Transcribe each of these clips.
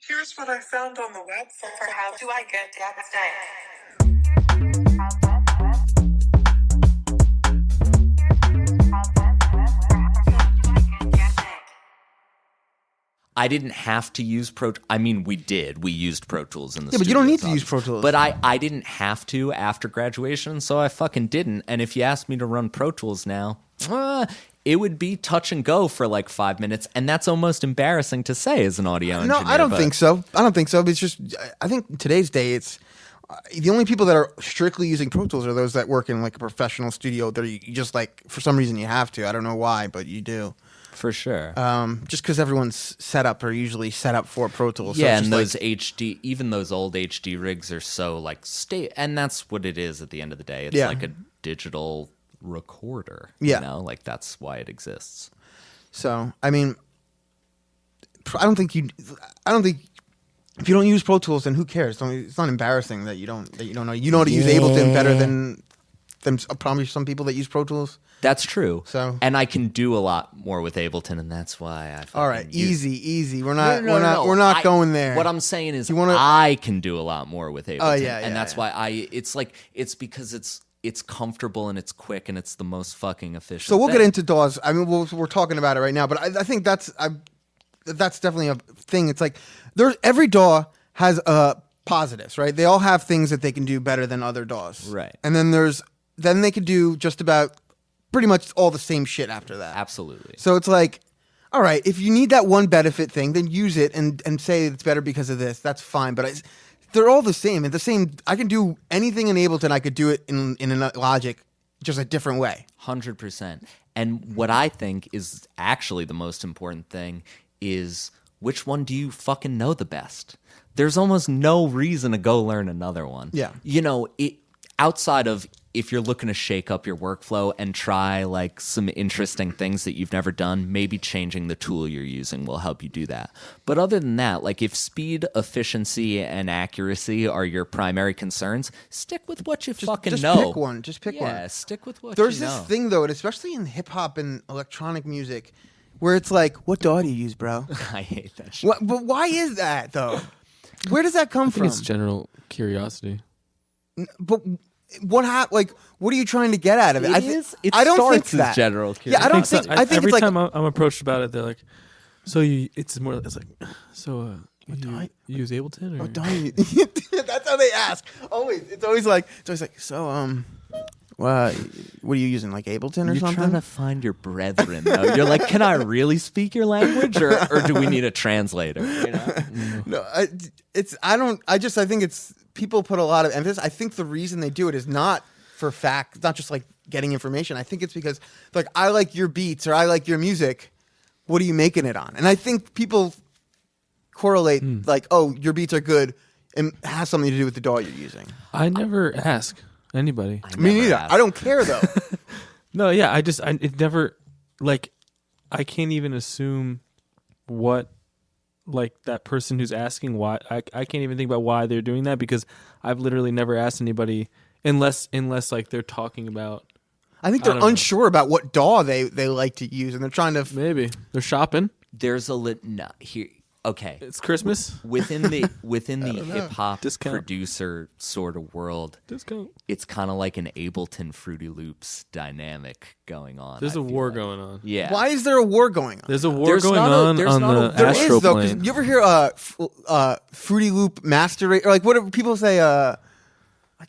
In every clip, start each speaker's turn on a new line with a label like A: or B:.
A: Here's what I found on the web for how do I get Dat Stank.
B: I didn't have to use I mean, we did. We used Pro Tools in the
C: Yeah, but you don't need to use Pro Tools.
B: But I didn't have to after graduation, so I fucking didn't. And if you asked me to run Pro Tools now, it would be touch and go for like 5 minutes, and that's almost embarrassing to say as an audio engineer.
C: No, I don't think so. It's just, I think in today's day, it's the only people that are strictly using Pro Tools are those that work in like a professional studio that you just like, for some reason you have to. I don't know why, but you do.
B: For sure.
C: Just because everyone's setup are usually set up for Pro Tools.
B: Yeah,
C: so
B: and those HD, even those old HD rigs are so like and that's what it is at the end of the day. It's like a digital recorder.
C: Yeah.
B: You know, like that's why it exists.
C: So, I mean, I don't think if you don't use Pro Tools, then who cares? It's not embarrassing that you don't know. You know how to use Ableton better than probably some people that use Pro Tools.
B: That's true.
C: So,
B: and I can do a lot more with Ableton, and that's why I.
C: All right, easy. We're not going there.
B: What I'm saying is, I can do a lot more with Ableton.
C: Oh yeah,
B: and that's why it's because it's comfortable and it's quick and it's the most fucking efficient.
C: So we'll get into DAWs. I mean, we're talking about it right now, but I think that's definitely a thing. It's like every DAW has positives, right? They all have things that they can do better than other DAWs,
B: right?
C: And then they could do just about pretty much all the same shit after that.
B: Absolutely.
C: So it's like, all right, if you need that one benefit thing, then use it and say it's better because of this. That's fine. But they're all the same. And the same, I can do anything in Ableton. I could do it in Logic, just a different way.
B: 100%. And what I think is actually the most important thing is which one do you fucking know the best? There's almost no reason to go learn another one.
C: Yeah.
B: You know, outside of if you're looking to shake up your workflow and try like some interesting things that you've never done, maybe changing the tool you're using will help you do that. But other than that, like if speed, efficiency, and accuracy are your primary concerns, stick with what you fucking know.
C: Just pick one.
B: Yeah, stick with what
C: There's
B: you know.
C: this thing though, and especially in hip hop and electronic music, where it's like, what DAW do you use, bro?
B: I hate that shit.
C: But why is that though? Where does that come
D: I think
C: from?
D: it's general curiosity.
C: But what are you trying to get out of it?
B: I don't think that. General curiosity.
C: Yeah, I don't think. I think
D: every
C: it's
D: time
C: like,
D: I'm approached about it, they're like, "So you?" It's like, "So you use Ableton?" Or?
C: what DAW you? That's how they ask. It's always like, so what are you using? Like Ableton or
B: You're
C: something?
B: trying to find your brethren, though. You're like, can I really speak your language, or do we need a translator? You know?
C: No, I think it's people put a lot of emphasis. I think the reason they do it is not for fact, not just like getting information. I think it's because like I like your beats or I like your music. What are you making it on? And I think people correlate like, oh, your beats are good, and it has something to do with the DAW you're using.
D: I never ask anybody.
C: Me neither. I don't care though.
D: No, yeah, it never, like, I can't even assume what, like, that person who's asking why, I can't even think about why they're doing that, because I've literally never asked anybody, unless like, they're talking about.
C: I think they're unsure about what DAW they like to use, and they're trying to.
D: Maybe. They're shopping.
B: There's here. Okay.
D: It's Christmas.
B: Within the hip hop producer sort of world, it's kind of like an Ableton Fruity Loops dynamic going on.
D: There's a war going on.
B: Yeah.
C: Why is there a war going on?
D: There's a war going on the astral plane.
C: You ever hear Fruity Loop master rate, or like what do people say?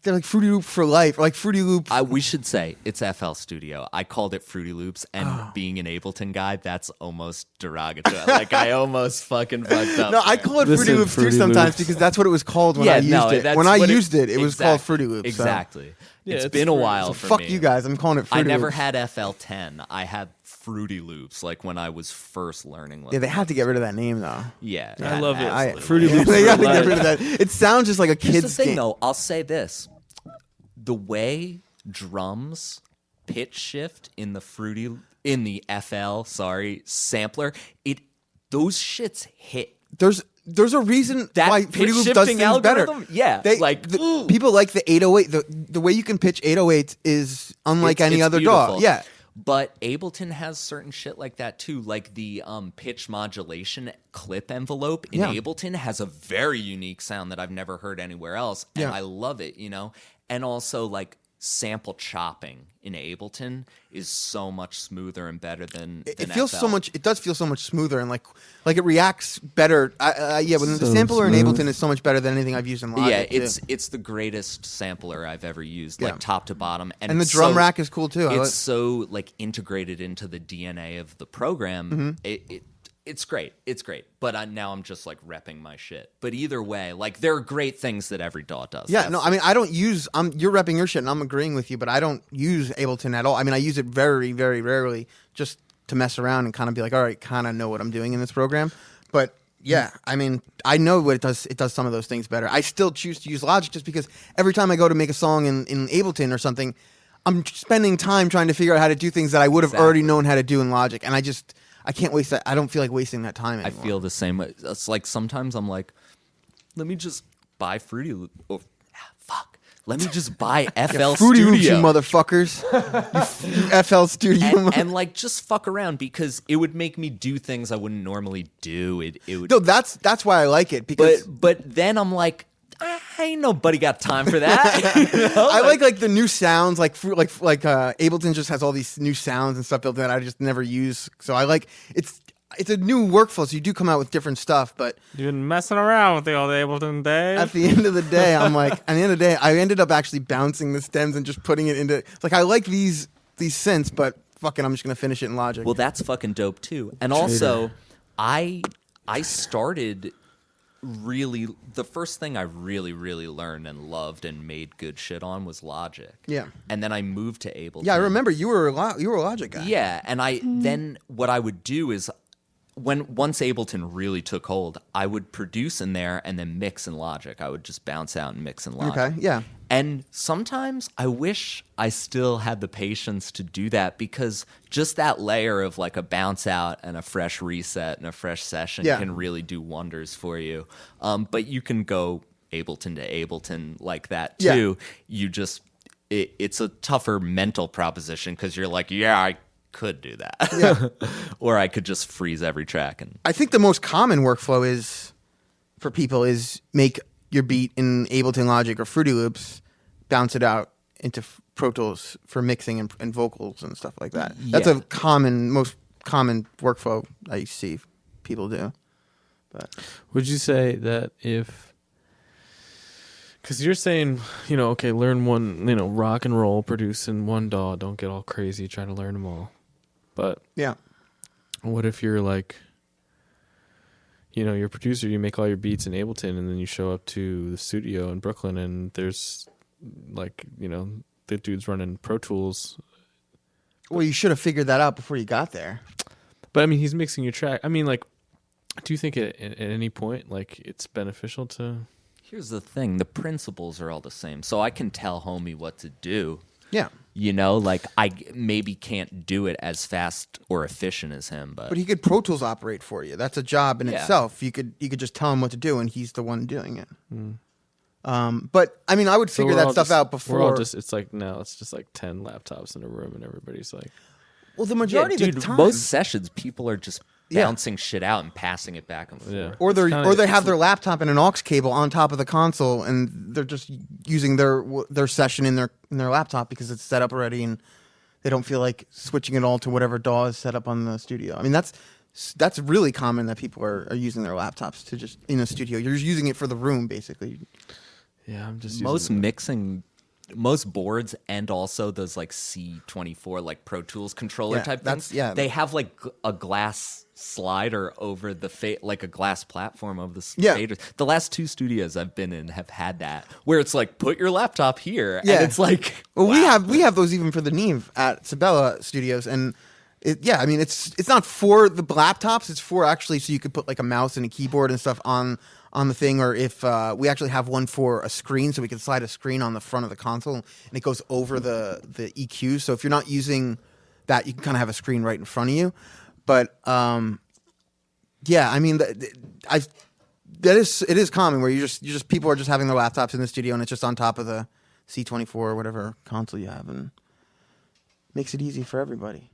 C: They're like Fruity Loop for life, or like Fruity Loop.
B: We should say it's FL Studio. I called it Fruity Loops, and being an Ableton guy, that's almost derogatory. Like I almost fucking fucked up.
C: No, I call it Fruity Loops too sometimes because that's what it was called when I used it. When I used it, it was called Fruity Loops.
B: Exactly.
C: So.
B: Yeah, it's been a while for
C: fuck
B: me.
C: you guys. I'm calling it Fruity Loops.
B: I never had FL10. I had Fruity Loops, like when I was first learning.
C: Yeah, they had to get rid of that name though.
B: Yeah,
D: I love it.
C: Fruity Loops. They got to get rid of that. It sounds just like a kid's
B: Here's the thing,
C: game.
B: though. I'll say this: the way drums pitch shift in the FL sampler, those shits hit.
C: There's a reason
B: that
C: why Fruity Loop does things better.
B: Yeah,
C: people like the 808. The way you can pitch 808s is unlike any other
B: beautiful.
C: DAW. Yeah.
B: But Ableton has certain shit like that too, like the pitch modulation clip envelope in Ableton has a very unique sound that I've never heard anywhere else, and I love it, you know? And also, like, sample chopping in Ableton is so much smoother and better than
C: It feels
B: FL.
C: so much. It does feel so much smoother and like it reacts better. When the
D: So
C: sampler in
D: smooth.
C: Ableton is so much better than anything I've used in Logic.
B: Yeah,
C: too.
B: it's the greatest sampler I've ever used, like top to bottom,
C: and the
B: it's
C: drum
B: so-
C: rack is cool too.
B: It's so like integrated into the DNA of the program. It's great. It's great. But now I'm just like repping my shit. But either way, like there are great things that every DAW does.
C: Yeah, no, I mean, I don't use. You're repping your shit, and I'm agreeing with you, but I don't use Ableton at all. I mean, I use it very, very rarely, just to mess around and kind of be like, all right, kind of know what I'm doing in this program. But yeah, I mean, I know what it does. It does some of those things better. I still choose to use Logic just because every time I go to make a song in Ableton or something, I'm spending time trying to figure out how to do things that I would have already known how to do in Logic, and I can't waste that. I don't feel like wasting that time anymore.
B: I feel the same way. It's like sometimes I'm like, let me just buy Fruity Loop. Oh, fuck. Let me just buy FL
C: Fruity Loops, you
B: Studio.
C: motherfuckers. you FL Studio.
B: and like just fuck around because it would make me do things I wouldn't normally do. It would.
C: No, that's why I like it because
B: But then I'm like, ain't nobody got time for that. You know?
C: I like the new sounds, like Ableton just has all these new sounds and stuff built in that I just never use. So I like it's a new workflow, so you do come out with different stuff. But
D: You've been messing around with the old Ableton Dave.
C: at the end of the day, I'm like, at the end of the day, I ended up actually bouncing the stems and just putting it into. It's like I like these synths, but fucking, I'm just gonna finish it in Logic.
B: Well, that's fucking dope too. And also, I started really the first thing I really learned and loved and made good shit on was Logic.
C: Yeah.
B: And then I moved to Ableton.
C: Yeah, I remember you were a Logic guy.
B: Yeah, and then what I would do is once Ableton really took hold, I would produce in there and then mix in Logic. I would just bounce out and mix in Logic.
C: Okay. Yeah.
B: And sometimes I wish I still had the patience to do that because just that layer of like a bounce out and a fresh reset and a fresh session can really do wonders for you. But you can go Ableton to Ableton like that too. You just it's a tougher mental proposition because you're like, yeah, I could do that.
C: Yeah.
B: Or I could just freeze every track and
C: I think the most common workflow is for people is make your beat in Ableton Logic or Fruity Loops, bounce it out into Pro Tools for mixing and vocals and stuff like that. That's
B: Yeah.
C: a most common workflow I see people do. But
D: Would you say that if, because you're saying, okay, learn one, rock and roll, produce in one DAW, don't get all crazy trying to learn them all. But
C: yeah,
D: what if you're like, you're a producer, you make all your beats in Ableton, and then you show up to the studio in Brooklyn, and there's like, the dude's running Pro Tools.
C: well, you should have figured that out before you got there.
D: But I mean, he's mixing your track. I mean, like, do you think at any point, like, it's beneficial to?
B: here's the thing, the principles are all the same. So I can tell homie what to do.
C: Yeah,
B: Like I maybe can't do it as fast or efficient as him, but
C: but he could Pro Tools operate for you. That's a job in
B: Yeah.
C: itself. You could just tell him what to do, and he's the one doing it. But I mean, I would figure
D: we're
C: that
D: all
C: stuff
D: just-
C: out before.
D: We're all just, it's like, no, it's just like 10 laptops in a room, and everybody's like,
C: well, the
B: yeah,
C: majority
B: dude,
C: of the time,
B: most sessions people are just
C: Yeah.
B: bouncing shit out and passing it back and forth.
D: yeah.
C: or
D: It's kinda-
C: they have their laptop and an aux cable on top of the console, and they're just using their session in their laptop because it's set up already, and they don't feel like switching it all to whatever DAW is set up on the studio. I mean, that's really common that people are using their laptops to just in a studio. You're just using it for the room, basically.
D: Yeah, I'm just
B: Most
D: using
B: mixing, most boards, and also those like C24 like Pro Tools controller
C: Yeah,
B: type
C: that's-
B: things.
C: yeah.
B: They have like a glass slider over the like a glass platform of the
C: Yeah.
B: faders. The last two studios I've been in have had that where it's like put your laptop here,
C: Yeah.
B: and it's like
C: Well,
B: wow.
C: we have those even for the Neve at Sabella Studios, and I mean, it's not for the laptops. It's for actually so you could put like a mouse and a keyboard and stuff on the thing, or if we actually have one for a screen, so we can slide a screen on the front of the console, and it goes over the EQ. So if you're not using that, you can kind of have a screen right in front of you. But yeah, I mean, it is common where you just people are just having their laptops in the studio, and it's just on top of the C24 or whatever console you have, and makes it easy for everybody.